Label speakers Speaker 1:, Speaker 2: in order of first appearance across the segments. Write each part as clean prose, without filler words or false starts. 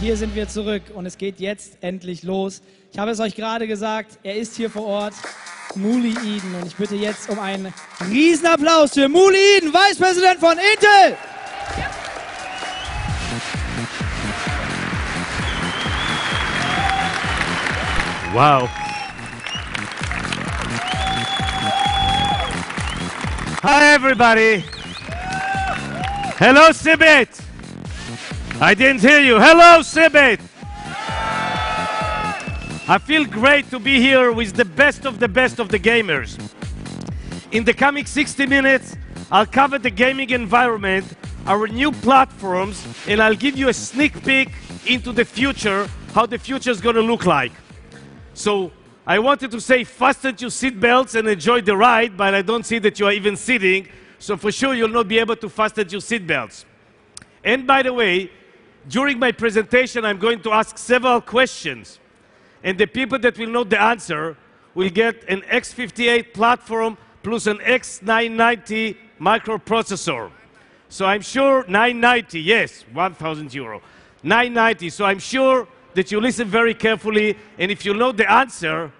Speaker 1: Hier sind wir zurück und es geht jetzt endlich los. Ich habe es euch gerade gesagt, er ist hier vor Ort, Mooly und ich bitte jetzt um einen Riesenapplaus für Mooly, Vice President von Intel.
Speaker 2: Wow. Hi everybody. Hello Sibit. I didn't hear you. Hello Sibit. I feel great to be here with the best of the gamers. In the coming 60 minutes, I'll cover the gaming environment, our new platforms, and I'll give you a sneak peek into the future, how the future is going to look like. So I wanted to say fasten your seatbelts and enjoy the ride, but I don't see that you are even sitting, so for sure you'll not be able to fasten your seatbelts. And by the way, during my presentation I'm going to ask several questions, and the people that will know the answer will get an X58 platform plus an X990 microprocessor. So I'm sure 990, yes, 1,000 euro, 990, so I'm sure that you listen very carefully, and if you know the answer,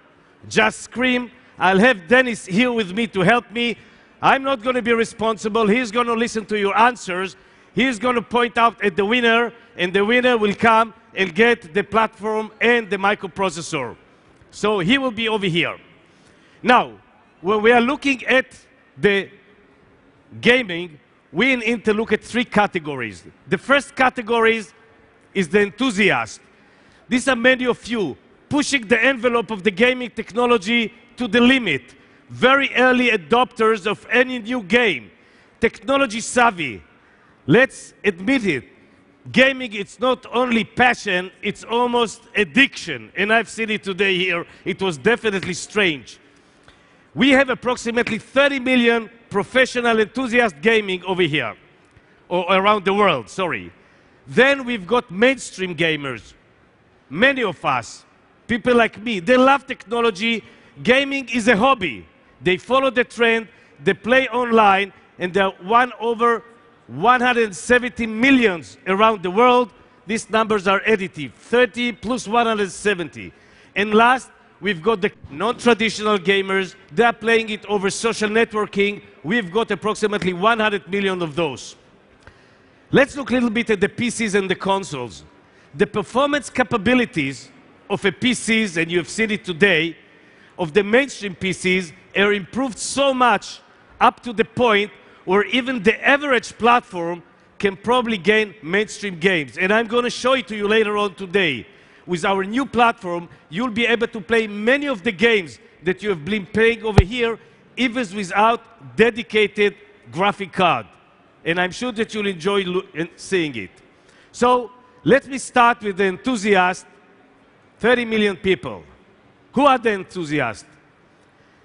Speaker 2: just scream. I'll have Dennis here with me to help me. I'm not going to be responsible. He's going to listen to your answers. He's going to point out at the winner, and the winner will come and get the platform and the microprocessor. So he will be over here. Now, when we are looking at the gaming, we in Intel look at three categories. The first category is the enthusiast. These are many of you pushing the envelope of the gaming technology to the limit. Very early adopters of any new game. Technology savvy. Let's admit it. Gaming, it's not only passion, it's almost addiction. And I've seen it today here. It was definitely strange. We have approximately 30 million professional enthusiast gaming over here. Or around the world, sorry. Then we've got mainstream gamers. Many of us, people like me, they love technology. Gaming is a hobby. They follow the trend, they play online, and there are over 170 million around the world. These numbers are additive, 30 plus 170. And last, we've got the non-traditional gamers. They are playing it over social networking. We've got approximately 100 million of those. Let's look a little bit at the PCs and the consoles. The performance capabilities of a PCs, and you've seen it today, of the mainstream PCs are improved so much up to the point where even the average platform can probably gain mainstream games. And I'm going to show it to you later on today. With our new platform, you'll be able to play many of the games that you have been playing over here, even without dedicated graphic card. And I'm sure that you'll enjoy seeing it. So, let me start with the enthusiast, 30 million people. Who are the enthusiasts?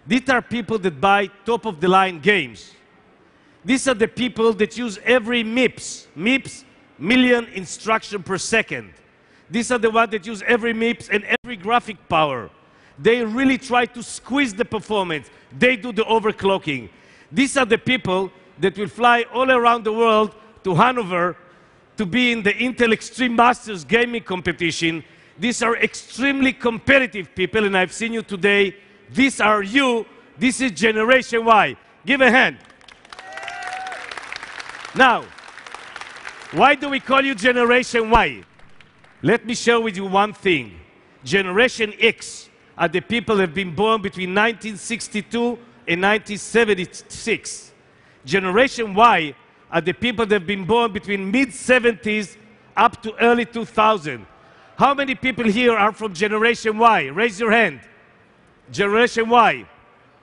Speaker 2: These are people that buy top-of-the-line games. These are the people that use every MIPS, million instruction per second. These are the ones that use every MIPS and every graphic power. They really try to squeeze the performance. They do the overclocking. These are the people that will fly all around the world to Hanover to be in the Intel Extreme Masters gaming competition. These are extremely competitive people, and I've seen you today. These are you. This is Generation Y. Give a hand. Now, why do we call you Generation Y? Let me share with you one thing. Generation X are the people that have been born between 1962 and 1976. Generation Y are the people that have been born between mid-70s up to early 2000. How many people here are from Generation Y? Raise your hand. Generation Y.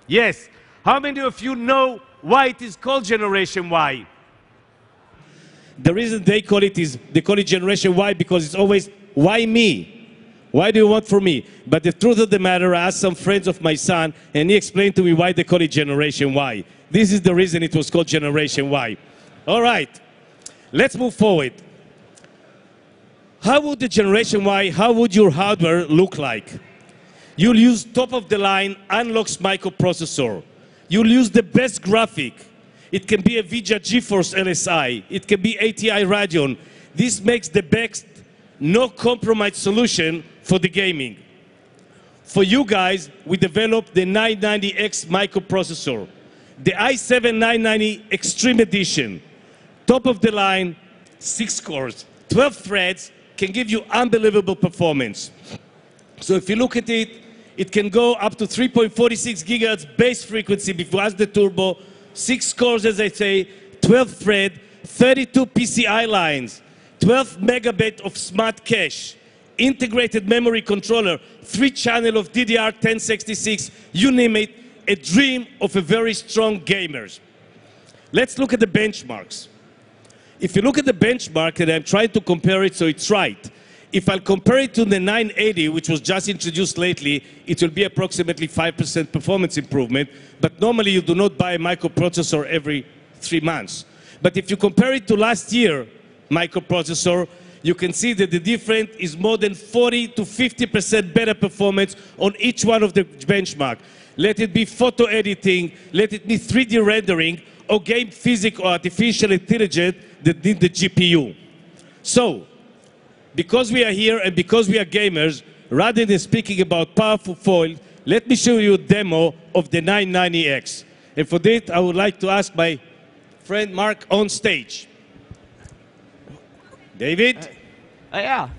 Speaker 2: Yes. How many of you know why it is called Generation Y? The reason they call it Generation Y because it's always, why me? Why do you want for me? But the truth of the matter, I asked some friends of my son, and he explained to me why they call it Generation Y. This is the reason it was called Generation Y. All right, let's move forward. How would the Generation Y, how would your hardware look like? You'll use top-of-the-line Unlocks microprocessor. You'll use the best graphic. It can be a VIA GeForce LSI. It can be ATI Radeon. This makes the best no compromise solution for the gaming. For you guys, we developed the 990X microprocessor, the i7-990 Extreme Edition. Top of the line, 6 cores, 12 threads, can give you unbelievable performance. So if you look at it, it can go up to 3.46 gigahertz base frequency before the turbo, 6 cores, as I say, 12 thread, 32 PCI lines, 12 megabit of smart cache, integrated memory controller, 3-channel of DDR1066, you name it, a dream of a very strong gamers. Let's look at the benchmarks. If you look at the benchmark, and I'm trying to compare it so it's right, if I'll compare it to the 980, which was just introduced lately, it will be approximately 5% performance improvement, but normally you do not buy a microprocessor every 3 months. But if you compare it to last year microprocessor, you can see that the difference is more than 40 to 50% better performance on each one of the benchmark. Let it be photo editing, let it be 3D rendering, or game physics or artificial intelligence that need the GPU. So, because we are here and because we are gamers, rather than speaking about powerful foil, let me show you a demo of the 990X. And for that, I would like to ask my friend Mark on stage. David?
Speaker 3: Yeah.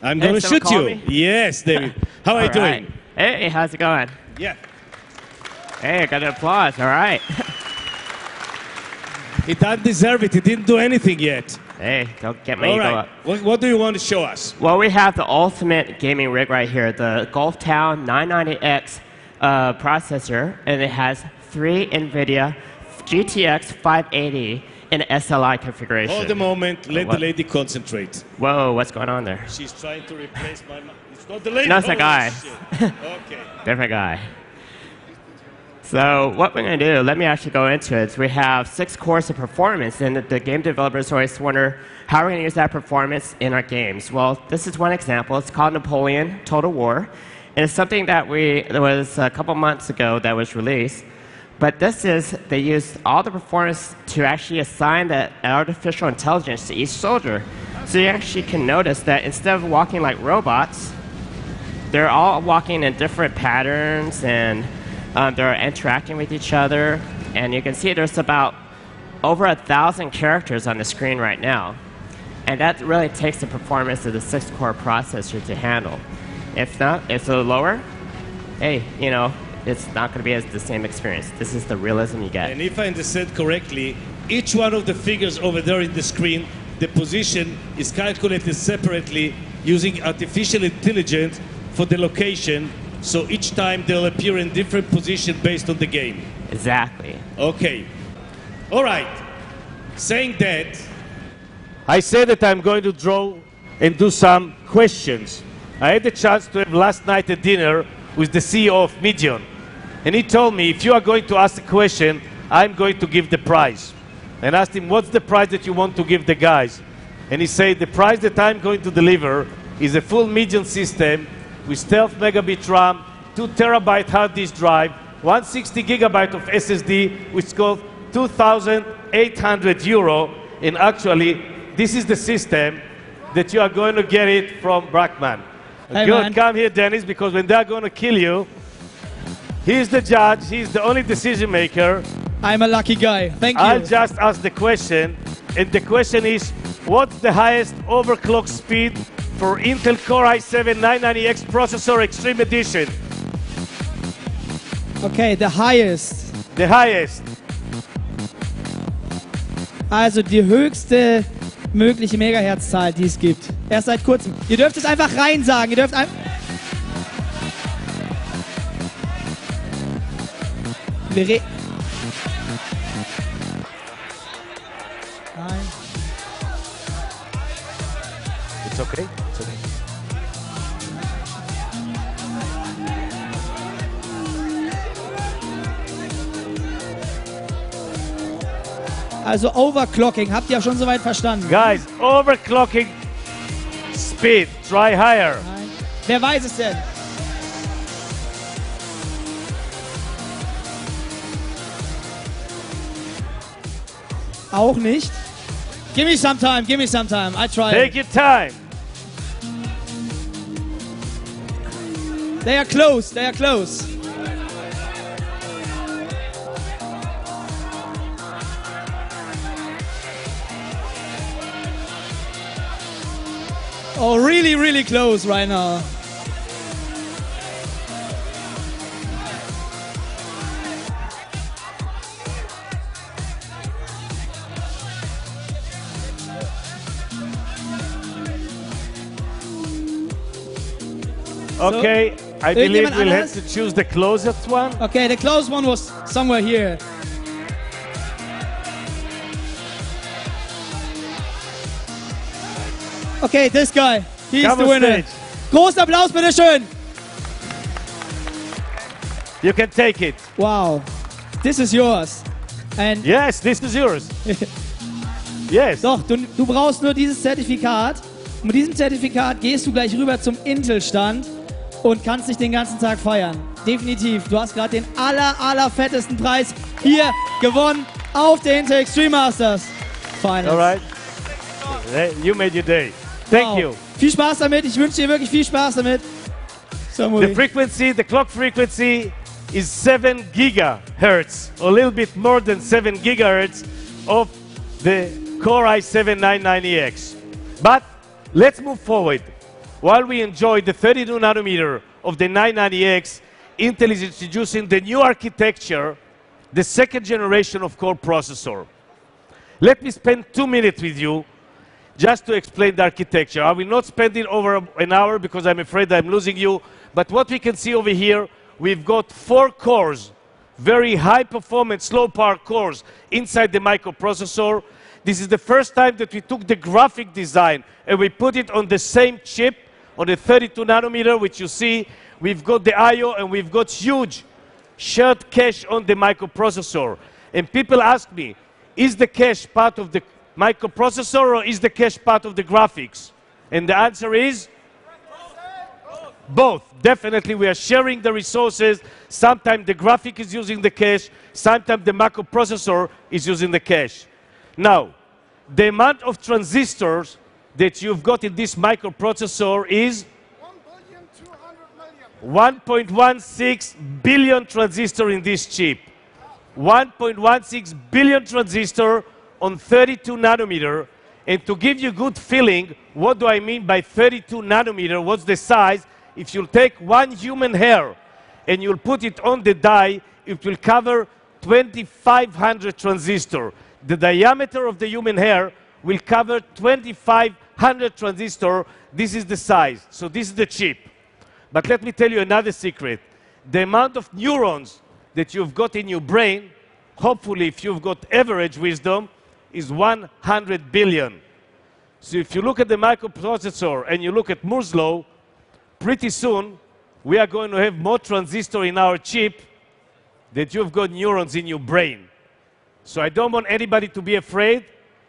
Speaker 2: I'm going to shoot you.
Speaker 3: Me?
Speaker 2: Yes, David. How are you doing?
Speaker 3: Hey, how's it going?
Speaker 2: Yeah.
Speaker 3: Hey, I got an applause. All right.
Speaker 2: He doesn't deserve it. He didn't do anything yet.
Speaker 3: Hey, don't get my
Speaker 2: All
Speaker 3: ego
Speaker 2: right.
Speaker 3: up.
Speaker 2: What do you want to show us?
Speaker 3: Well, we have the ultimate gaming rig right here, the Gulftown 990X processor, and it has 3 NVIDIA GTX 580 in SLI configuration.
Speaker 2: Hold a moment. Let the lady concentrate.
Speaker 3: Whoa, what's going on there?
Speaker 2: She's trying to replace my... It's not the lady.
Speaker 3: No, it's a guy.
Speaker 2: Okay.
Speaker 3: Different guy. So what we're going to do, let me actually go into it. We have 6 cores of performance, and the game developers always wonder, how are we going to use that performance in our games? Well, this is one example. It's called Napoleon Total War, and it's something that was a couple months ago that was released. But this is, they used all the performance to actually assign the artificial intelligence to each soldier. So you actually can notice that instead of walking like robots, they're all walking in different patterns, and they're interacting with each other. And you can see there's about over 1,000 characters on the screen right now. And that really takes the performance of the 6-core processor to handle. If not, if it's a little lower, hey, you know, it's not going to be the same experience. This is the realism you get.
Speaker 2: And if I understand correctly, each one of the figures over there in the screen, the position is calculated separately using artificial intelligence for the location. So each time they'll appear in different position based on the game.
Speaker 3: Exactly.
Speaker 2: Okay. All right. Saying that, I said that I'm going to draw and do some questions. I had the chance to have last night a dinner with the CEO of Medion. And he told me, if you are going to ask a question, I'm going to give the prize. And asked him, what's the prize that you want to give the guys? And he said, the prize that I'm going to deliver is a full Medion system with 12 megabit RAM, 2 terabyte hard disk drive, 160 gigabyte of SSD, which costs 2,800 euro. And actually, this is the system that you are going to get it from Brackman.
Speaker 1: Hey,
Speaker 2: good,
Speaker 1: man.
Speaker 2: come here, Dennis, because when they're going to kill you, he's the judge, he's the only decision maker.
Speaker 1: I'm a lucky guy. Thank you.
Speaker 2: I'll just ask the question, and the question is, what's the highest overclock speed for Intel Core i7-990X processor Extreme Edition?
Speaker 1: Okay, the highest.
Speaker 2: The highest.
Speaker 1: Also die höchste mögliche Megahertzzahl, die es gibt. Erst seit kurzem. Ihr dürft es einfach rein sagen. Ihr dürft einfach... Nein.
Speaker 2: It's okay. It's okay.
Speaker 1: Also Overclocking, habt ihr schon soweit verstanden?
Speaker 2: Guys, overclocking speed, try higher.
Speaker 1: Nein. Wer weiß es denn? Auch nicht. Give me some time, I try.
Speaker 2: Take your time.
Speaker 1: They are close. They are close. Oh, really, really close right now.
Speaker 2: Okay, I believe we'll have to choose the closest one.
Speaker 1: Okay, the close one was somewhere here. Okay, this guy. He's
Speaker 2: Come
Speaker 1: the
Speaker 2: on
Speaker 1: winner.
Speaker 2: stage.
Speaker 1: Großen Applaus, bitteschön.
Speaker 2: You can take it.
Speaker 1: Wow. This is yours. And
Speaker 2: Yes, this is yours. Yes.
Speaker 1: doch, du brauchst nur dieses Zertifikat. Und mit diesem Zertifikat gehst du gleich rüber zum Intel-Stand und kannst dich den ganzen Tag feiern. Definitiv. Du hast gerade den allerfettesten Preis hier gewonnen auf der Intel Extreme Masters Finals.
Speaker 2: All right. You made your day. Thank you.
Speaker 1: Viel Spaß damit. Ich wünsche dir wirklich viel Spaß damit. So, Mooly.
Speaker 2: The frequency, the clock frequency is 7 gigahertz, a little bit more than 7 gigahertz of the Core i7-990X. But let's move forward. While we enjoy the 32 nanometer of the 990X, Intel is introducing the new architecture, the second generation of core processor. Let me spend 2 minutes with you just to explain the architecture. I will not spend it over an hour because I'm afraid I'm losing you. But what we can see over here, we've got 4 cores, very high performance, low power cores inside the microprocessor. This is the first time that we took the graphic design and we put it on the same chip, on the 32 nanometer, which you see. We've got the I/O and we've got huge shared cache on the microprocessor. And people ask me, is the cache part of the microprocessor or is the cache part of the graphics? And the answer is both. Definitely we are sharing the resources. Sometimes the graphic is using the cache, sometimes the microprocessor is using the cache. Now, the amount of transistors that you've got in this microprocessor is 1.16 billion transistors in this chip. 1.16 billion transistor on 32 nanometer. And to give you a good feeling, what do I mean by 32 nanometer? What's the size? If you'll take one human hair and you'll put it on the die, it will cover 2,500 transistors. The diameter of the human hair will cover 2,500 transistors. This is the size. So this is the chip. But let me tell you another secret. The amount of neurons that you've got in your brain, hopefully if you've got average wisdom, is 100 billion. So if you look at the microprocessor and you look at Moore's law, pretty soon we are going to have more transistors in our chip that you've got neurons in your brain. So I don't want anybody to be afraid,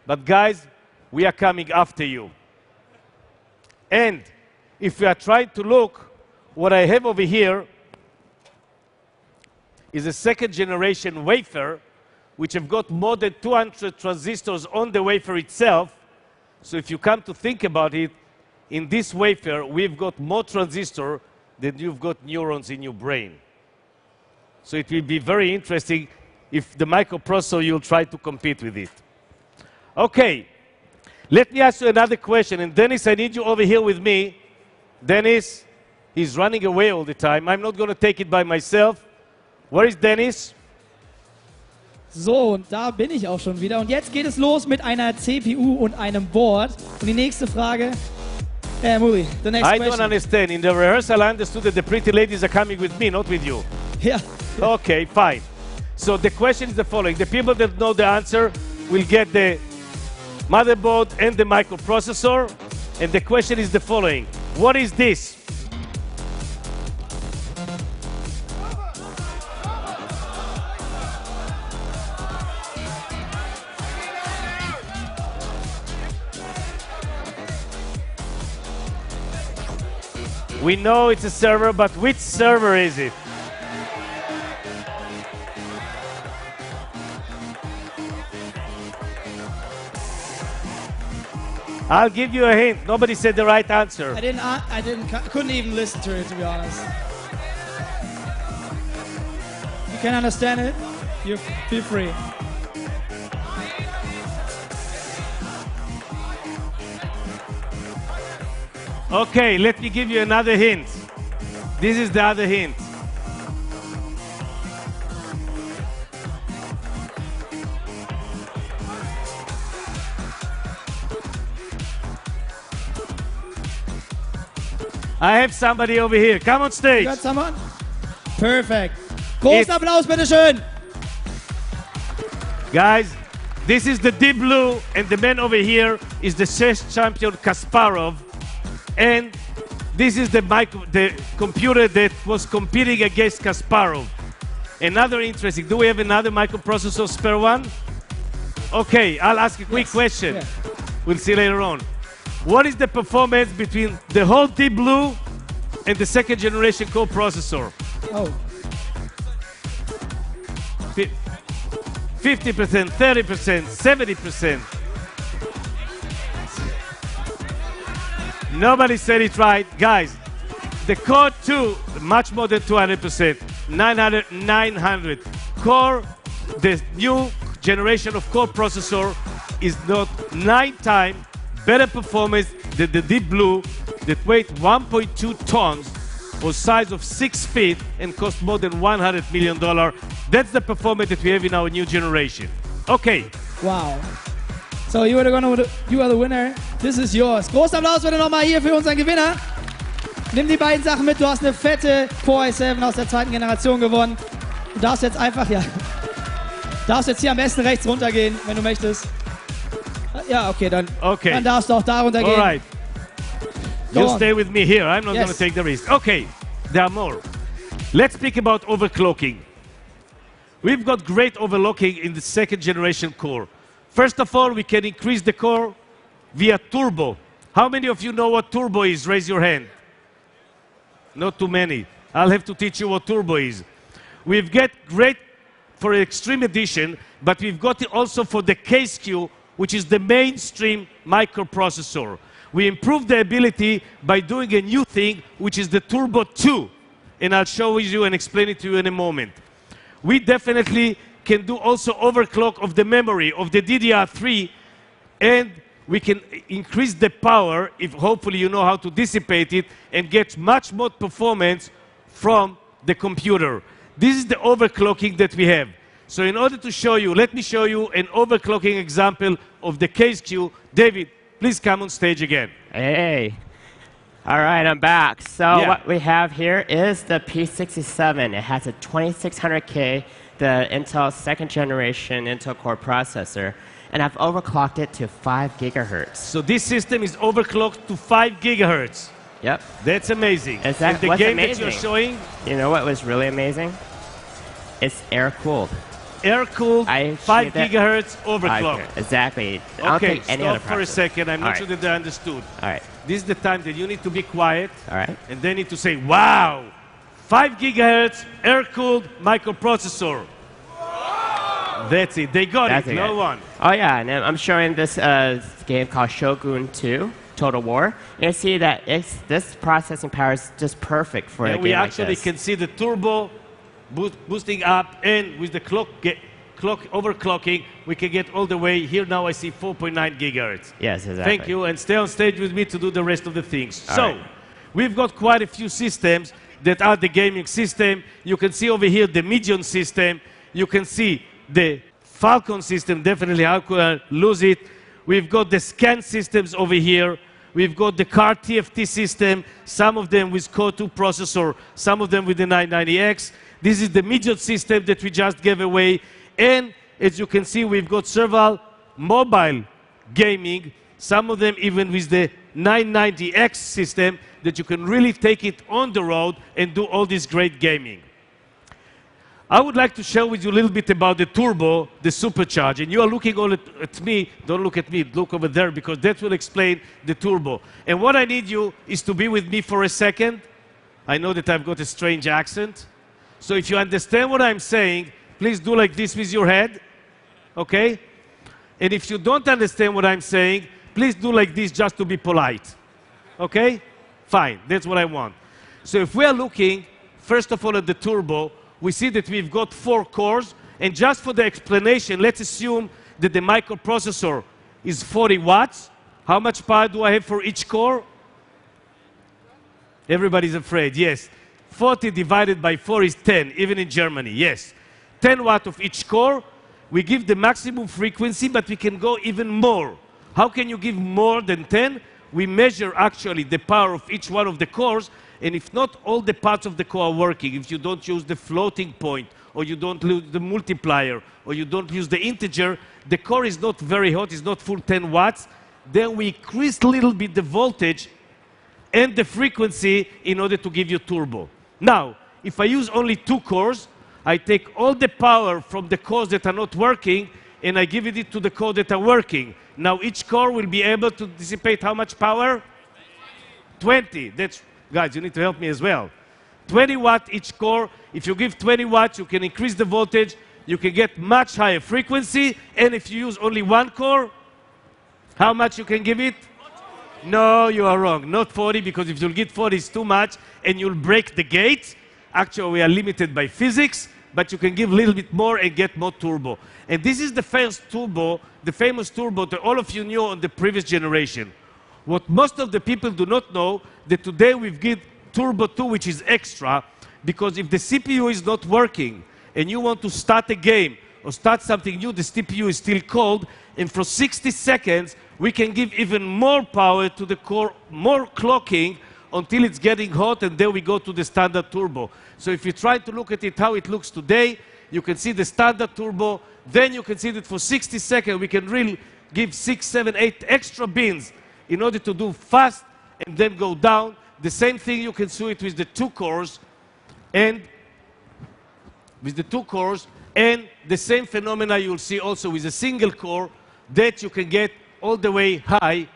Speaker 2: but guys, we are coming after you. And if we are trying to look, what I have over here is a second generation wafer, which have got more than 200 transistors on the wafer itself. So if you come to think about it, in this wafer, we've got more transistors than you've got neurons in your brain. So it will be very interesting if the microprocessor, you'll try to compete with it. Okay, let me ask you another question. And Dennis, I need you over here with me. Dennis, he's running away all the time. I'm not going to take it by myself. Where is Dennis?
Speaker 1: So, und da bin ich auch schon wieder. Und jetzt geht es los mit einer CPU und einem Board. Und die nächste Frage, Mooly, the next question.
Speaker 2: I don't understand. In the rehearsal, I understood that the pretty ladies are coming with me, not with you.
Speaker 1: Yeah.
Speaker 2: Okay, fine. So the question is the following. The people that know the answer will get the motherboard and the microprocessor. And the question is the following. What is this? We know it's a server, but which server is it? I'll give you a hint. Nobody said the right answer.
Speaker 1: Couldn't even listen to it, to be honest. you can understand it, you feel free.
Speaker 2: Okay, let me give you another hint. This is the other hint. I have somebody over here. Come on stage.
Speaker 1: You got someone? Perfect. Großen Applaus, bitteschön.
Speaker 2: Guys, this is the deep blue, and the man over here is the chess champion Kasparov. And this is the computer that was competing against Kasparov. Another interesting. Do we have another microprocessor spare one? Okay, I'll ask a quick question. Yeah. We'll see later on. What is the performance between the whole deep blue and the second generation core processor?
Speaker 1: Oh.
Speaker 2: 50%, 30%, 70%. Nobody said it right. Guys, the Core 2, much more than 200%, 900. Core, the new generation of core processor is not 9 times better performance than the Deep Blue that weighed 1.2 tons, was size of 6 feet, and cost more than $100 million. That's the performance that we have in our new generation. Okay.
Speaker 1: Wow. So you are the winner. This is yours. Großen Applaus bitte nochmal hier für unseren Gewinner. Nimm die beiden Sachen mit. Du hast eine fette Core i7 aus der zweiten Generation gewonnen. Du darfst jetzt einfach, darfst jetzt hier am besten rechts runtergehen, wenn du möchtest. Ja, okay, dann darfst du auch da runtergehen.
Speaker 2: All right. You stay with me here. I'm not going to take the risk. Okay, there are more. Let's speak about overclocking. We've got great overclocking in the second generation core. First of all, we can increase the core via turbo. How many of you know what turbo is? Raise your hand. Not too many. I'll have to teach you what turbo is. We've got great for Extreme Edition, but we've got it also for the KSQ, which is the mainstream microprocessor. We improved the ability by doing a new thing, which is the Turbo 2. And I'll show you and explain it to you in a moment. We definitely can do also overclock of the memory of the DDR3, and we can increase the power if hopefully you know how to dissipate it and get much more performance from the computer. This is the overclocking that we have. So in order to show you, let me show you an overclocking example of the KSQ. David, please come on stage again.
Speaker 3: Hey. All right, I'm back. So what we have here is the P67. It has a 2600K, the Intel second generation Intel Core processor, and I've overclocked it to 5 gigahertz.
Speaker 2: So this system is overclocked to 5 gigahertz.
Speaker 3: Yep.
Speaker 2: That's amazing.
Speaker 3: Is that
Speaker 2: the
Speaker 3: what's
Speaker 2: game
Speaker 3: amazing?
Speaker 2: that you're showing?
Speaker 3: You know what was really amazing? It's air-cooled.
Speaker 2: Air-cooled, 5 gigahertz overclock.
Speaker 3: Exactly.
Speaker 2: Okay, stop for a second. I'm not sure that I understood.
Speaker 3: All right.
Speaker 2: This is the time that you need to be quiet.
Speaker 3: All right.
Speaker 2: And then need to say, wow, 5 gigahertz air-cooled microprocessor. That's it. They got it. No one.
Speaker 3: Oh, yeah. And I'm showing this game called Shogun 2, Total War. You see that this processing power is just perfect for a game
Speaker 2: we
Speaker 3: like
Speaker 2: actually
Speaker 3: this.
Speaker 2: can see the turbo boosting up, and with the clock overclocking, we can get all the way. Here now I see 4.9 gigahertz.
Speaker 3: Yes, exactly.
Speaker 2: Thank you, and stay on stage with me to do the rest of the things. We've got quite a few systems that are the gaming system. You can see over here the Medion system. You can see the Falcon system, definitely how could I lose it. We've got the scan systems over here. We've got the car TFT system, some of them with Core 2 processor, some of them with the 990X. This is the Medion system that we just gave away. And as you can see, we've got several mobile gaming, some of them even with the 990X system that you can really take it on the road and do all this great gaming. I would like to share with you a little bit about the turbo, the supercharge. And you are looking all at me. Don't look at me. Look over there, because that will explain the turbo. And what I need you is to be with me for a second. I know that I've got a strange accent. So if you understand what I'm saying, please do like this with your head. Okay? And if you don't understand what I'm saying, please do like this just to be polite. Okay? Fine. That's what I want. So if we are looking, first of all, at the turbo, we see that we've got 4 cores. And just for the explanation, let's assume that the microprocessor is 40 watts. How much power do I have for each core? Everybody's afraid, yes. 40 divided by 4 is 10, even in Germany, yes. 10 watts of each core. We give the maximum frequency, but we can go even more. How can you give more than 10? We measure actually the power of each one of the cores, and if not all the parts of the core are working, if you don't use the floating point, or you don't use the multiplier, or you don't use the integer, the core is not very hot, it's not full 10 watts, then we increase a little bit the voltage and the frequency in order to give you turbo. Now, if I use only 2 cores, I take all the power from the cores that are not working and I give it to the cores that are working. Now each core will be able to dissipate how much power? 20. That's, guys, you need to help me as well. 20 watts each core. If you give 20 watts, you can increase the voltage, you can get much higher frequency, and if you use only 1 core, how much you can give it? No, you are wrong. Not 40, because if you'll get 40, it's too much, and you'll break the gate. Actually, we are limited by physics, but you can give a little bit more and get more turbo. And this is the first turbo, the famous turbo that all of you knew on the previous generation. What most of the people do not know, that today we've got Turbo 2, which is extra, because if the CPU is not working, and you want to start a game, or start something new, the CPU is still cold, and for 60 seconds, we can give even more power to the core, more clocking, until it's getting hot, and then we go to the standard turbo. So if you try to look at it how it looks today, you can see the standard turbo, then you can see that for 60 seconds we can really give 6, 7, 8 extra beans in order to do fast and then go down. The same thing you can do it with the 2 cores, and the same phenomena you'll see also with a single core, that you can get all the way high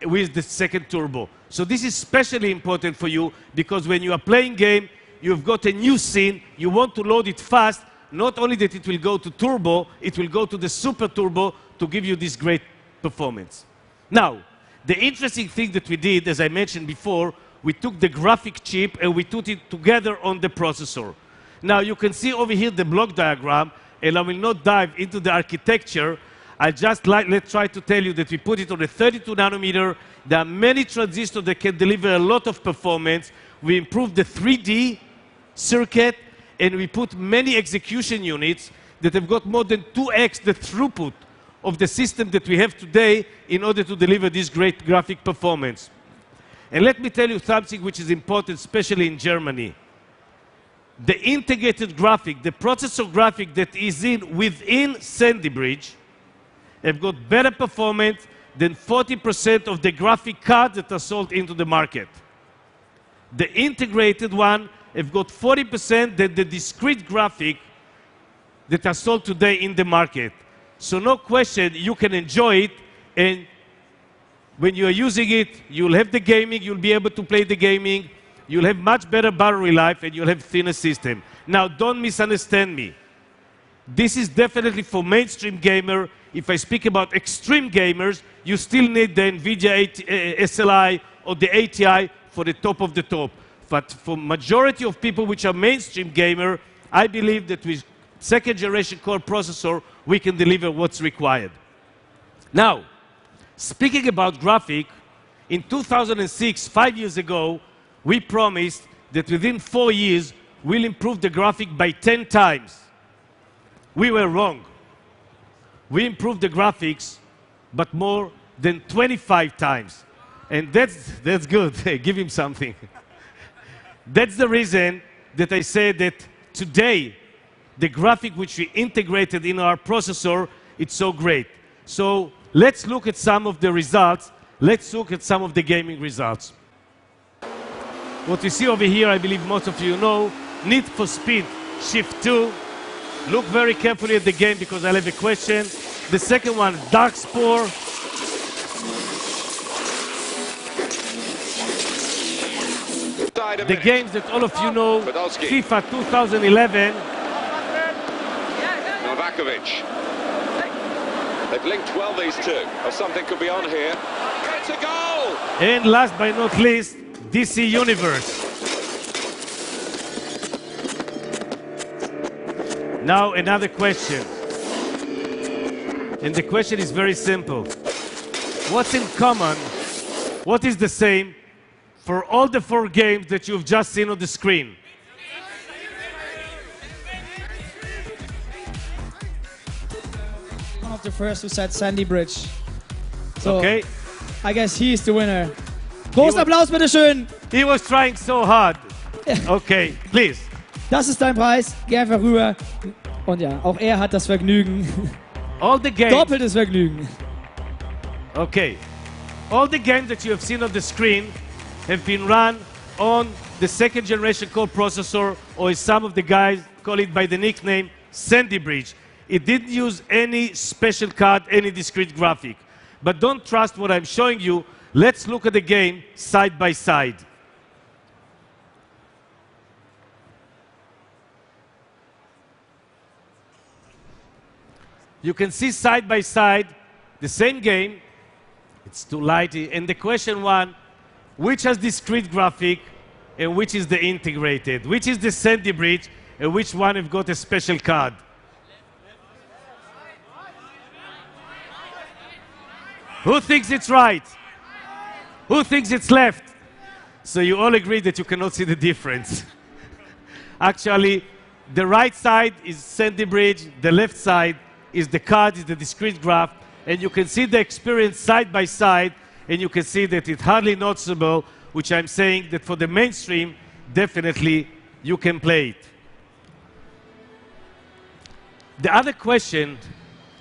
Speaker 2: with the second turbo. So this is especially important for you, because when you are playing game, you've got a new scene, you want to load it fast, not only that it will go to turbo, it will go to the super turbo to give you this great performance. Now, the interesting thing that we did, as I mentioned before, we took the graphic chip and we put it together on the processor. Now, you can see over here the block diagram, and I will not dive into the architecture. I just let's try to tell you that we put it on a 32 nanometer. There are many transistors that can deliver a lot of performance. We improved the 3D circuit, and we put many execution units that have got more than 2x the throughput of the system that we have today in order to deliver this great graphic performance. And let me tell you something which is important, especially in Germany. The integrated graphic, the processor graphic that is within Sandy Bridge, have got better performance than 40% of the graphic cards that are sold into the market. The integrated one have got 40% than the discrete graphic that are sold today in the market. So no question, you can enjoy it, and when you are using it, you'll have the gaming, you'll be able to play the gaming, you'll have much better battery life, and you'll have thinner system. Now, don't misunderstand me. This is definitely for mainstream gamer. If I speak about extreme gamers, you still need the NVIDIA SLI or the ATI for the top of the top. But for majority of people which are mainstream gamer, I believe that with second generation core processor, we can deliver what's required. Now, speaking about graphic, in 2006, 5 years ago, we promised that within 4 years, we'll improve the graphic by 10 times. We were wrong. We improved the graphics, but more than 25 times. And that's good. Give him something. That's the reason that I say that today, the graphic which we integrated in our processor, it's so great. So let's look at some of the results. Let's look at some of the gaming results. What you see over here, I believe most of you know, Need for Speed Shift 2. Look very carefully at the game because I'll have a question. The second one, Dark Spore. The games that all of you know, FIFA 2011.
Speaker 4: Novakovic. They've linked well, these two. Or something could be on here. It's a goal!
Speaker 2: And last but not least, DC Universe. Now another question. And the question is very simple. What's in common? What is the same for all the 4 games that you've just seen on the screen?
Speaker 1: One of the first who said Sandy Bridge. So,
Speaker 2: Okay?
Speaker 1: I guess he is the winner. Großen Applaus, bitteschön.
Speaker 2: He was trying so hard. Okay, please.
Speaker 1: Das ist dein Preis. Geh einfach rüber. Und ja, auch er hat das Vergnügen.
Speaker 2: All the games.
Speaker 1: Doppeltes Vergnügen.
Speaker 2: Okay. All the games that you have seen on the screen have been run on the 2nd generation core processor, or as some of the guys call it by the nickname, Sandy Bridge. It didn't use any special card, any discrete graphic. But don't trust what I'm showing you. Let's look at the game side by side. You can see side by side the same game. It's too light. And the question one, which has discrete graphic and which is the integrated? Which is the Sandy Bridge and which one have got a special card? Who thinks it's right? Who thinks it's left? So you all agree that you cannot see the difference. Actually, the right side is Sandy Bridge, the left side is the card, is the discrete graph, and you can see the experience side by side, and you can see that it's hardly noticeable, which I'm saying that for the mainstream, definitely you can play it. The other question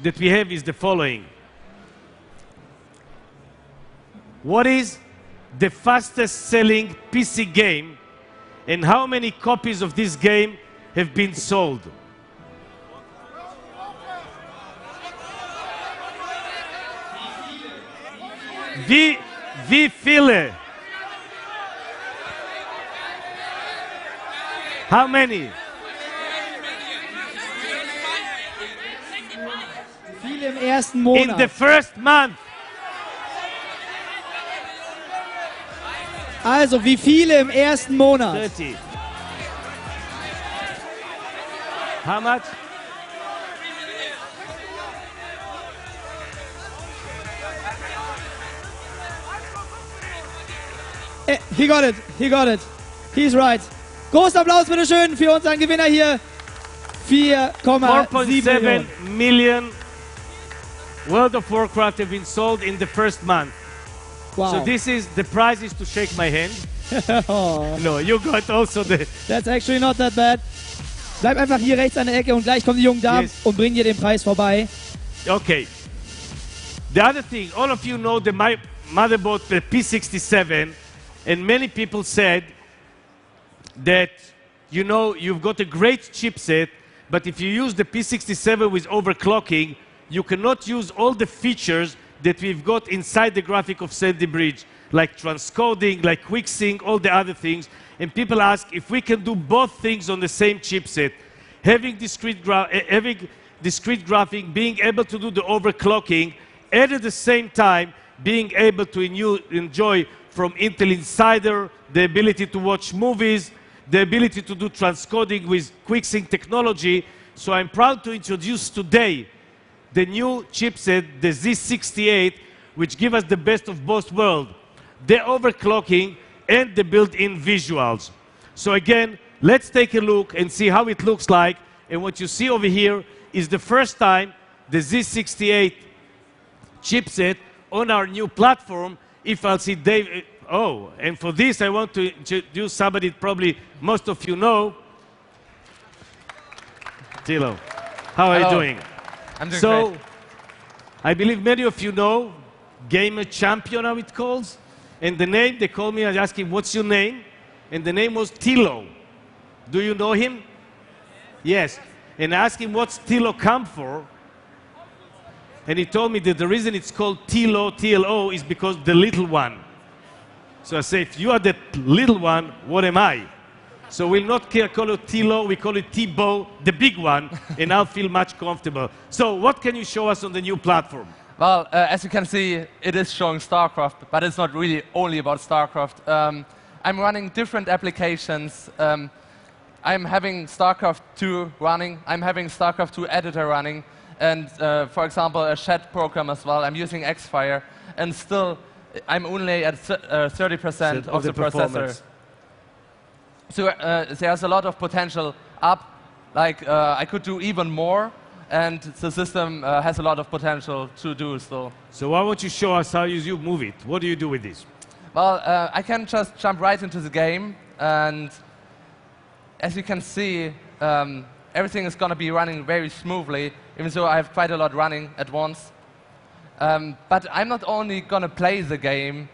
Speaker 2: that we have is the following. What is the fastest selling PC game, and how many copies of this game have been sold? Wie viele? How many?
Speaker 1: Viele im ersten Monat.
Speaker 2: In the first month.
Speaker 1: Also, wie viele im ersten Monat?
Speaker 2: 30. How much?
Speaker 1: He got it, he got it. He's right. Großen Applaus bitteschön für unseren Gewinner hier. 4,7
Speaker 2: million World of Warcraft have been sold in the first month.
Speaker 1: Wow.
Speaker 2: So this is, the prize is to shake my hand.
Speaker 1: Oh.
Speaker 2: No, you got also the...
Speaker 1: That's actually not that bad. Bleib einfach hier rechts an der Ecke und gleich kommen die jungen Damen und bringen dir den Preis vorbei.
Speaker 2: Okay. The other thing, all of you know the motherboard, the P67, and many people said that, you know, you've got a great chipset, but if you use the P67 with overclocking, you cannot use all the features that we've got inside the graphic of Sandy Bridge, like transcoding, like quick sync, all the other things. And people ask if we can do both things on the same chipset, having discrete graphic, being able to do the overclocking, and at the same time being able to enjoy from Intel Insider the ability to watch movies, the ability to do transcoding with quick sync technology. So I'm proud to introduce today the new chipset, the Z68, which gives us the best of both worlds, the overclocking and the built-in visuals. So again, let's take a look and see how it looks like. And what you see over here is the first time the Z68 chipset on our new platform. If I'll see Dave, oh, and for this I want to introduce somebody probably most of you know. Tilo, how are you doing?
Speaker 5: I'm doing
Speaker 2: so,
Speaker 5: great.
Speaker 2: I believe many of you know Gamer Champion, how it calls. And the name, they called me, I asked him, what's your name? And the name was Tilo. Do you know him? Yes. And I asked him, what's Tilo come for? And he told me that the reason it's called Tilo, T-L-O, is because the little one. So I said, if you are the little one, what am I? So we'll not call it Tilo, we call it T-Bow, the big one, and I'll feel much comfortable. So what can you show us on the new platform?
Speaker 5: Well, as you can see, it is showing StarCraft, but it's not really only about StarCraft. I'm running different applications I'm having StarCraft 2 running. I'm having StarCraft 2 editor running. And, for example, a chat program as well. I'm using Xfire. And still, I'm only at 30% of the processor. So there's a lot of potential up. Like, I could do even more. And the system has a lot of potential to do so.
Speaker 2: So why won't you show us how you move it? What do you do with this?
Speaker 5: Well, I can just jump right into the game. And as you can see, everything is going to be running very smoothly, even though I have quite a lot running at once. But I'm not only going to play the game.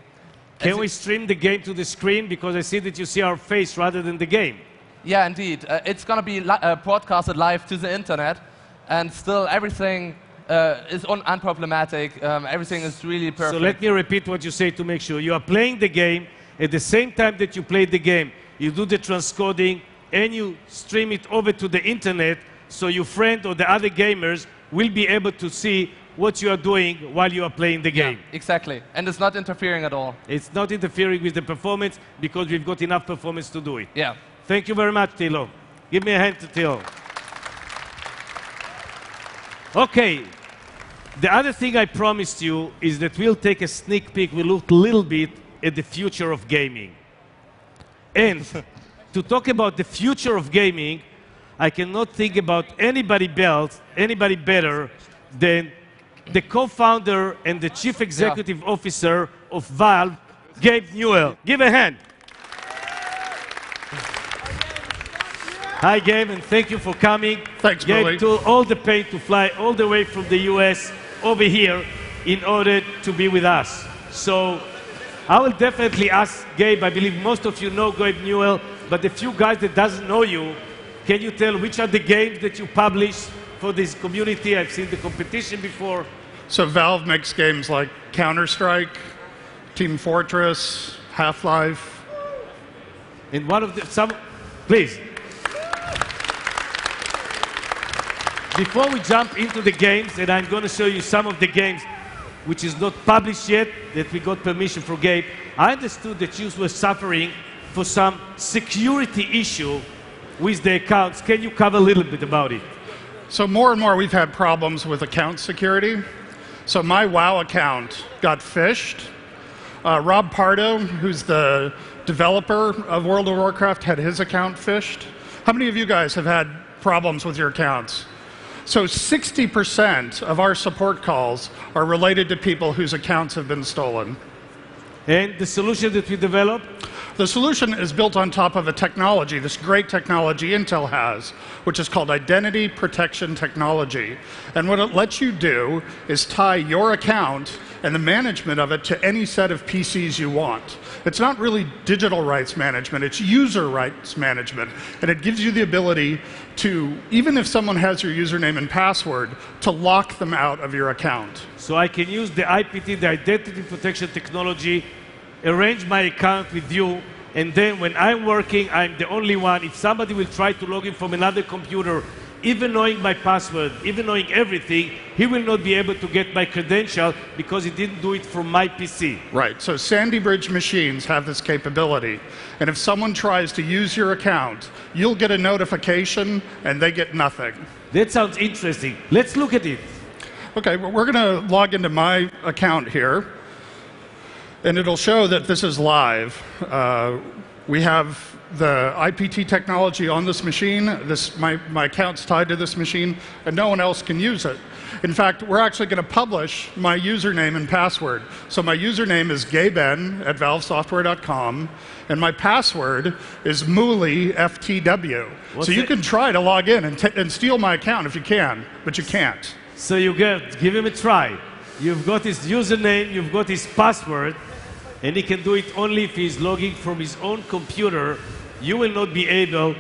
Speaker 2: Can we stream the game to the screen? Because I see that you see our face rather than the game.
Speaker 5: Yeah, indeed. It's going to be broadcasted live to the internet. And still, everything is unproblematic. Everything is really perfect.
Speaker 2: So let me repeat what you say to make sure. You are playing the game. At the same time that you play the game, you do the transcoding, and you stream it over to the internet, so your friend or the other gamers will be able to see what you are doing while you are playing the game.
Speaker 5: Yeah, exactly. And it's not interfering at all.
Speaker 2: It's not interfering with the performance because we've got enough performance to do it.
Speaker 5: Yeah.
Speaker 2: Thank you very much, Tilo. Give me a hand to Tilo. Okay. The other thing I promised you is that we'll take a sneak peek. We'll look a little bit at the future of gaming. And to talk about the future of gaming, I cannot think about anybody better than the co-founder and the chief executive officer of Valve, Gabe Newell. Give a hand. Hi, Gabe, and thank you for coming.
Speaker 6: Thanks,
Speaker 2: Gabe
Speaker 6: Mooly.
Speaker 2: took all the pain to fly all the way from the US over here in order to be with us. So I will definitely ask Gabe. I believe most of you know Gabe Newell, but the few guys that doesn't know you, can you tell which are the games that you publish for this community? I've seen the competition before.
Speaker 6: So Valve makes games like Counter-Strike, Team Fortress, Half-Life.
Speaker 2: And one of the, please. Before we jump into the games, and I'm going to show you some of the games which is not published yet, that we got permission from Gabe, I understood that you were suffering for some security issue with the accounts. Can you cover a little bit about it?
Speaker 6: So more and more we've had problems with account security. So my WoW account got phished. Rob Pardo, who's the developer of World of Warcraft, had his account phished. How many of you guys have had problems with your accounts? So 60% of our support calls are related to people whose accounts have been stolen.
Speaker 2: And the solution that we developed?
Speaker 6: The solution is built on top of a technology, this great technology Intel has, which is called Identity Protection Technology. And what it lets you do is tie your account and the management of it to any set of PCs you want. It's not really digital rights management, it's user rights management. And it gives you the ability to, even if someone has your username and password, to lock them out of your account.
Speaker 2: So I can use the IPT, the Identity Protection Technology, arrange my account with you, and then when I'm working, I'm the only one. If somebody will try to log in from another computer, even knowing my password, even knowing everything, he will not be able to get my credential because he didn't do it from my PC.
Speaker 6: Right, so Sandy Bridge machines have this capability. And if someone tries to use your account, you'll get a notification and they get nothing.
Speaker 2: That sounds interesting. Let's look at it.
Speaker 6: Okay, well, we're going to log into my account here. And it'll show that this is live. We have the IPT technology on this machine. My account's tied to this machine, and no one else can use it. In fact, we're actually going to publish my username and password. So my username is gaben@valvesoftware.com, and my password is Mooly FTW. So you can try to log in and steal my account if you can, but you can't.
Speaker 2: So you give him a try. You've got his username, you've got his password, and he can do it only if he's logging from his own computer. You will not be able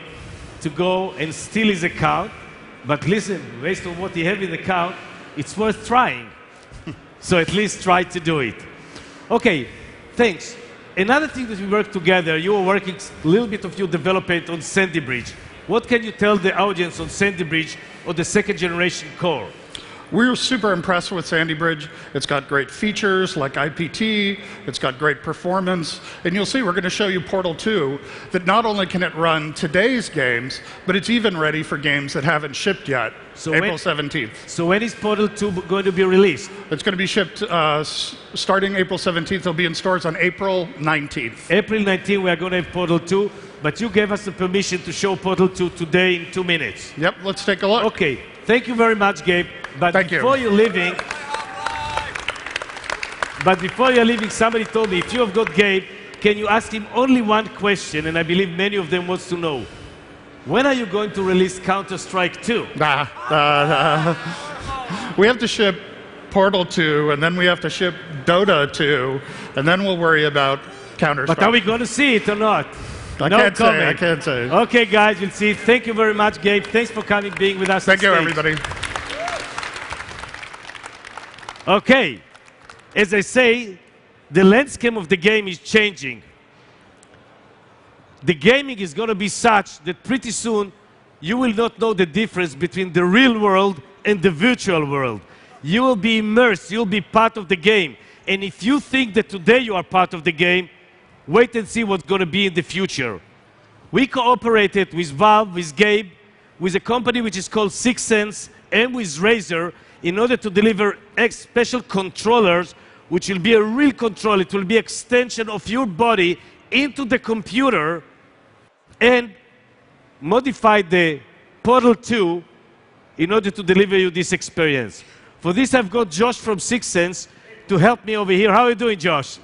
Speaker 2: to go and steal his account. But listen, based on what he has in the account, it's worth trying. So at least try to do it. Okay, thanks. Another thing that we work together, you were working a little bit of your development on Sandy Bridge. What can you tell the audience on Sandy Bridge or the second generation core?
Speaker 6: We're super impressed with Sandy Bridge. It's got great features like IPT, it's got great performance, and you'll see we're going to show you Portal 2 that not only can it run today's games, but it's even ready for games that haven't shipped yet,
Speaker 2: So
Speaker 6: April 17th.
Speaker 2: So when is Portal 2 going to be released?
Speaker 6: It's going to be shipped starting April 17th. It'll be in stores on April 19th.
Speaker 2: April 19th, we are going to have Portal 2, but you gave us the permission to show Portal 2 today in 2 minutes.
Speaker 6: Yep, let's take a look.
Speaker 2: Okay, thank you very much, Gabe. But
Speaker 6: Thank you.
Speaker 2: before you're leaving, somebody told me, if you have got Gabe, can you ask him only one question? And I believe many of them wants to know. When are you going to release Counter-Strike 2?
Speaker 6: We have to ship Portal 2, and then we have to ship Dota 2, and then we'll worry about Counter-Strike.
Speaker 2: But are we going to see it or not?
Speaker 6: I can't say.
Speaker 2: Okay, guys, we'll see. Thank you very much, Gabe. Thanks for coming, being with us.
Speaker 6: Thank you,
Speaker 2: on stage.
Speaker 6: everybody.
Speaker 2: Okay, as I say, the landscape of the game is changing. The gaming is going to be such that pretty soon you will not know the difference between the real world and the virtual world. You will be immersed, you'll be part of the game. And if you think that today you are part of the game, wait and see what's going to be in the future. We cooperated with Valve, with Gabe, with a company which is called Sixth Sense, and with Razer, in order to deliver special controllers, which will be a real control. It will be extension of your body into the computer and modify the Portal 2 in order to deliver you this experience. For this, I've got Josh from Sixth Sense to help me over here. How are you doing, Josh?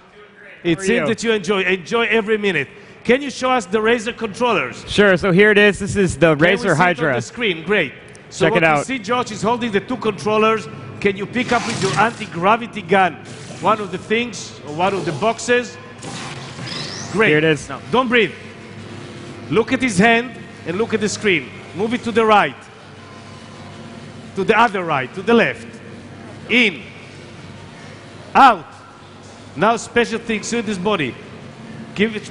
Speaker 2: It seems that you enjoy every minute. Can you show us the Razer controllers?
Speaker 3: Sure, so here it is. This is the Razer Hydra.
Speaker 2: On the screen, great. So
Speaker 3: Check it out.
Speaker 2: You see, Josh is holding the two controllers. Can you pick up with your anti-gravity gun one of the things, or one of the boxes? Great.
Speaker 3: Here it is.
Speaker 2: Now, don't breathe. Look at his hand and look at the screen. Move it to the right. To the other right, to the left. In. Out. Now special things, suit his body.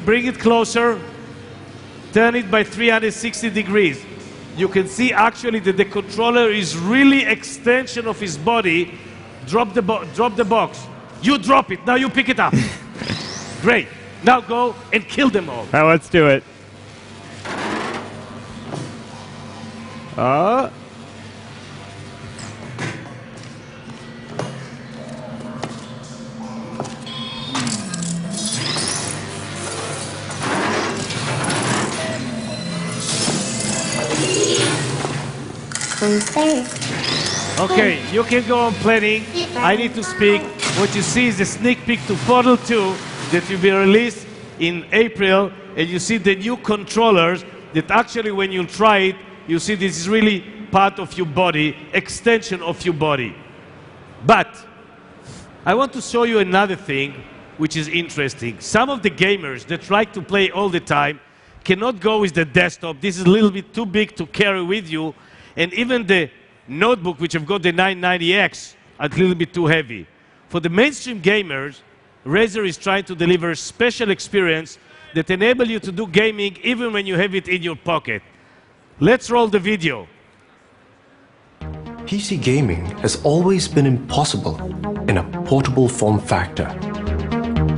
Speaker 2: Bring it closer. Turn it by 360 degrees. You can see actually that the controller is really extension of his body. Drop the box. You drop it, now you pick it up. Great. Now go and kill them all.
Speaker 3: All right, let's do it.
Speaker 2: Okay, you can go on planning. I need to speak. What you see is a sneak peek to Portal 2 that will be released in April, and you see the new controllers that actually when you try it, you see this is really part of your body, extension of your body. But I want to show you another thing which is interesting. Some of the gamers that like to play all the time cannot go with the desktop. This is a little bit too big to carry with you, and even the notebook, which I've got the 990X, are a little bit too heavy. For the mainstream gamers, Razer is trying to deliver a special experience that enable you to do gaming even when you have it in your pocket. Let's roll the video.
Speaker 7: PC gaming has always been impossible in a portable form factor.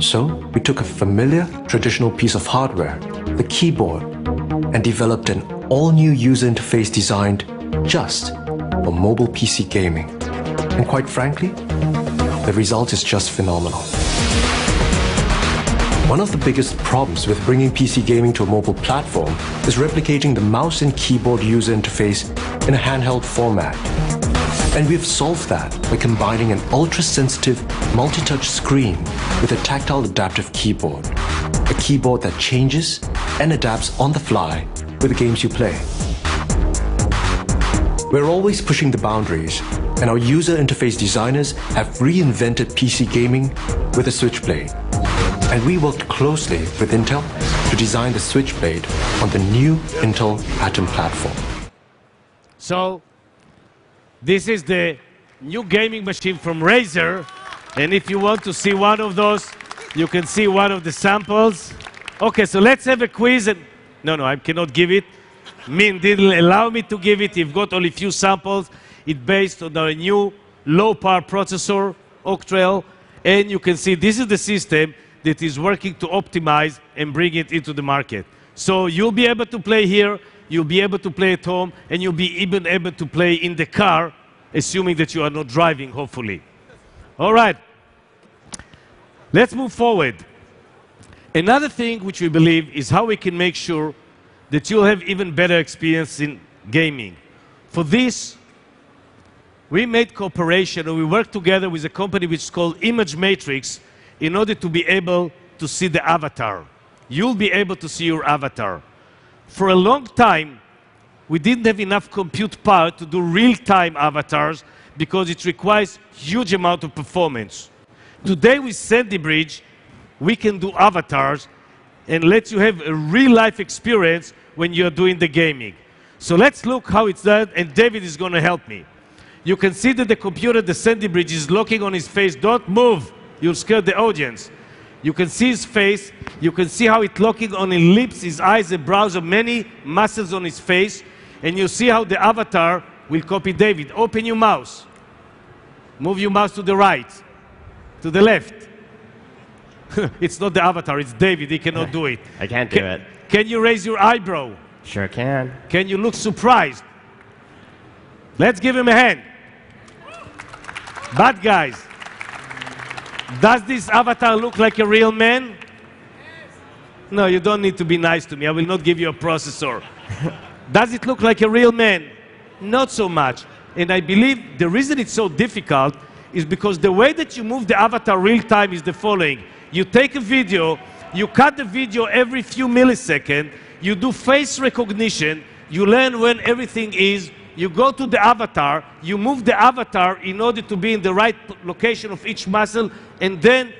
Speaker 7: So we took a familiar traditional piece of hardware, the keyboard, and developed an all-new user interface designed just for mobile PC gaming. And quite frankly, the result is just phenomenal. One of the biggest problems with bringing PC gaming to a mobile platform is replicating the mouse and keyboard user interface in a handheld format. And we've solved that by combining an ultra-sensitive multi-touch screen with a tactile adaptive keyboard. A keyboard that changes and adapts on the fly with the games you play. We're always pushing the boundaries, and our user interface designers have reinvented PC gaming with a Switchblade. And we worked closely with Intel to design the Switchblade on the new Intel Atom platform.
Speaker 2: So, this is the new gaming machine from Razer, and if you want to see one of those, you can see one of the samples. Okay, so let's have a quiz. And no, I cannot give it. Min didn't allow me to give it. You've got only a few samples. It's based on our new low-power processor, Octrail, and you can see this is the system that is working to optimize and bring it into the market. So you'll be able to play here, you'll be able to play at home, and you'll be even able to play in the car, assuming that you are not driving, hopefully. All right. Let's move forward. Another thing which we believe is how we can make sure that you'll have even better experience in gaming. For this, we made cooperation, or we worked together with a company which is called Image Matrix in order to be able to see the avatar. You'll be able to see your avatar. For a long time, we didn't have enough compute power to do real-time avatars because it requires huge amount of performance. Today with Sandy Bridge, we can do avatars and let you have a real-life experience when you're doing the gaming. So let's look how it's done, and David is going to help me. You can see that the computer, the Sandy Bridge, is locking on his face. Don't move. You'll scare the audience. You can see his face. You can see how it's locking on his lips, his eyes, the brows, many muscles on his face. And you see how the avatar will copy David. Open your mouse. Move your mouse to the right, to the left. It's not the avatar, it's David. He cannot do it.
Speaker 3: I can't do it.
Speaker 2: Can you raise your eyebrow?
Speaker 3: Sure can.
Speaker 2: Can you look surprised? Let's give him a hand. But guys, does this avatar look like a real man? No, you don't need to be nice to me. I will not give you a processor. Does it look like a real man? Not so much. And I believe the reason it's so difficult is because the way that you move the avatar real time is the following. You take a video, you cut the video every few milliseconds, you do face recognition, you learn when everything is, you go to the avatar, you move the avatar in order to be in the right location of each muscle, and then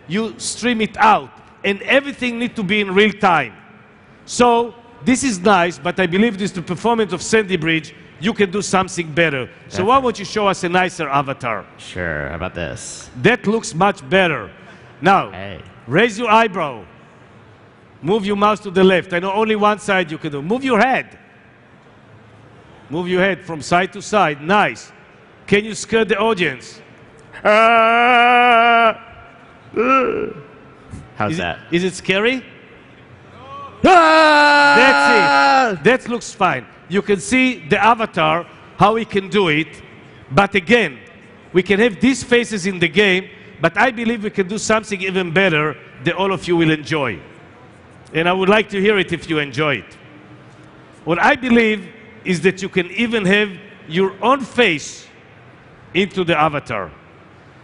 Speaker 2: you stream it out. And everything needs to be in real time. So this is nice, but I believe this is the performance of Sandy Bridge. You can do something better. So why won't you show us a nicer avatar?
Speaker 3: Sure, how about this?
Speaker 2: That looks much better. Now, raise your eyebrow. Move your mouse to the left. I know only one side you can do. Move your head. Move your head from side to side. Nice. Can you scare the audience?
Speaker 3: How's that?
Speaker 2: Is it scary? That's it. That looks fine. You can see the avatar, how we can do it. But again, we can have these faces in the game, but I believe we can do something even better that all of you will enjoy. And I would like to hear it if you enjoy it. What I believe is that you can even have your own face into the avatar.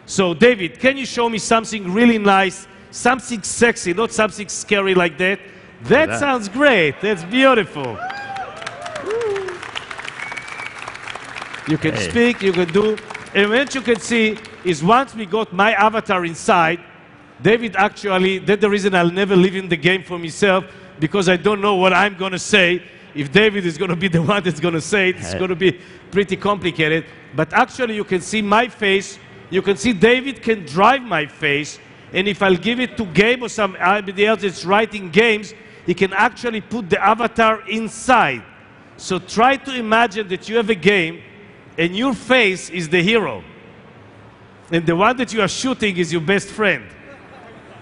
Speaker 2: So David, can you show me something really nice, something sexy, not something scary like that? That sounds great. That's beautiful. You can speak, you can do. And what you can see is once we got my avatar inside, David actually, that's the reason I'll never live in the game for myself, because I don't know what I'm going to say. If David is going to be the one that's going to say it, it's going to be pretty complicated. But actually, you can see my face. You can see David can drive my face. And if I'll give it to Gabe or somebody else that's writing games, he can actually put the avatar inside. So try to imagine that you have a game and your face is the hero. And the one that you are shooting is your best friend.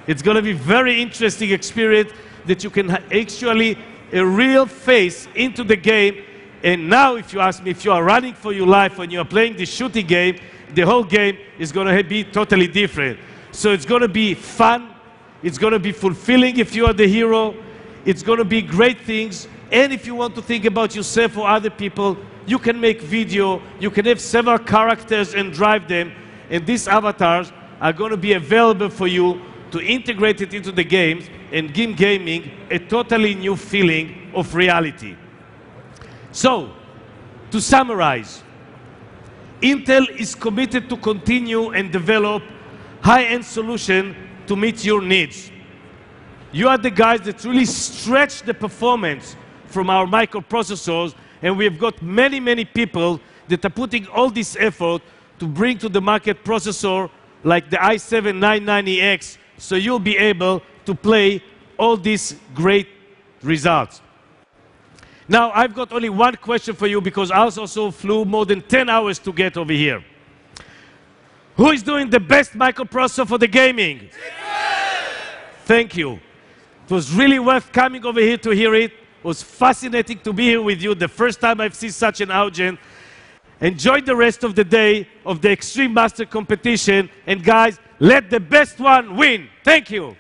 Speaker 2: It's going to be a very interesting experience that you can actually a real face into the game. And now if you ask me, if you are running for your life when you are playing the shooting game, the whole game is going to be totally different. So it's going to be fun. It's going to be fulfilling if you are the hero. It's going to be great things. And if you want to think about yourself or other people, you can make video. You can have several characters and drive them. And these avatars are going to be available for you to integrate it into the games and give gaming a totally new feeling of reality. So, to summarize, Intel is committed to continue and develop high-end solutions to meet your needs. You are the guys that really stretch the performance from our microprocessors, and we have got many, many people that are putting all this effort to bring to the market processor like the i7-990X, so you'll be able to play all these great results. Now, I've got only one question for you because I also flew more than 10 hours to get over here. Who is doing the best microprocessor for the gaming? Thank you. It was really worth coming over here to hear it. It was fascinating to be here with you. The first time I've seen such an audience. Enjoy the rest of the day of the Extreme Master competition. And guys, let the best one win. Thank you.